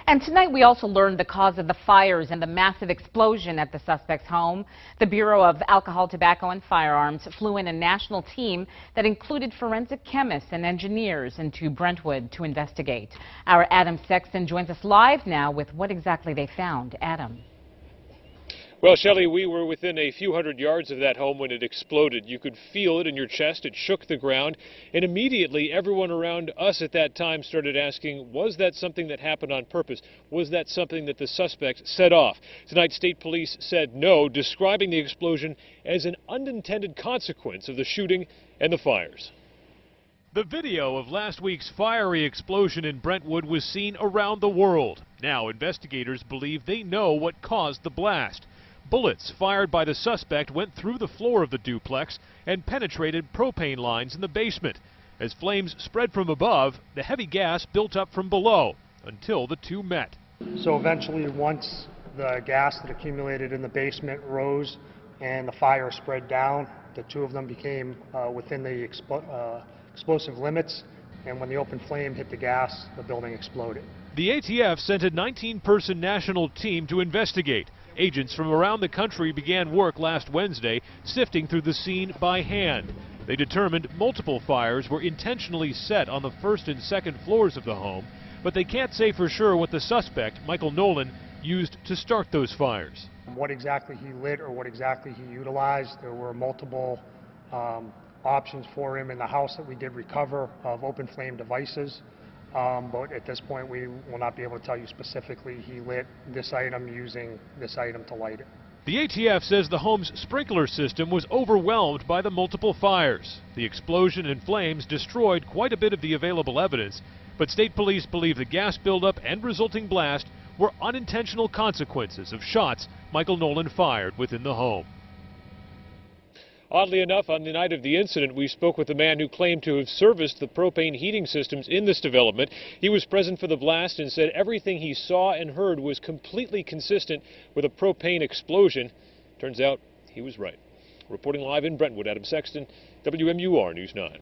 And tonight we also learned the cause of the fires and the massive explosion at the suspect's home. The Bureau of Alcohol, Tobacco and Firearms flew in a national team that included forensic chemists and engineers into Brentwood to investigate. Our Adam Sexton joins us live now with what exactly they found. Adam. Well, Shelley, we were within a few hundred yards of that home when it exploded. You could feel it in your chest. It shook the ground. And immediately, everyone around us at that time started asking, was that something that happened on purpose? Was that something that the suspect set off? Tonight, state police said no, describing the explosion as an unintended consequence of the shooting and the fires. The video of last week's fiery explosion in Brentwood was seen around the world. Now, investigators believe they know what caused the blast. Bullets fired by the suspect went through the floor of the duplex and penetrated propane lines in the basement. As flames spread from above, the heavy gas built up from below until the two met. So eventually, once the gas that accumulated in the basement rose and the fire spread down, the two of them became within the explosive limits, and when the open flame hit the gas, the building exploded. The ATF sent a 19-person national team to investigate. Agents from around the country began work last Wednesday, sifting through the scene by hand. They determined multiple fires were intentionally set on the first and second floors of the home, but they can't say for sure what the suspect, Michael Nolan, used to start those fires. What exactly he lit or what exactly he utilized, there were multiple options for him in the house that we did recover of open flame devices. But at this point, we will not be able to tell you specifically he lit this item using this item to light it. The ATF says the home's sprinkler system was overwhelmed by the multiple fires. The explosion and flames destroyed quite a bit of the available evidence, but state police believe the gas buildup and resulting blast were unintentional consequences of shots Michael Nolan fired within the home. Oddly enough, on the night of the incident, we spoke with a man who claimed to have serviced the propane heating systems in this development. He was present for the blast and said everything he saw and heard was completely consistent with a propane explosion. Turns out he was right. Reporting live in Brentwood, Adam Sexton, WMUR News 9.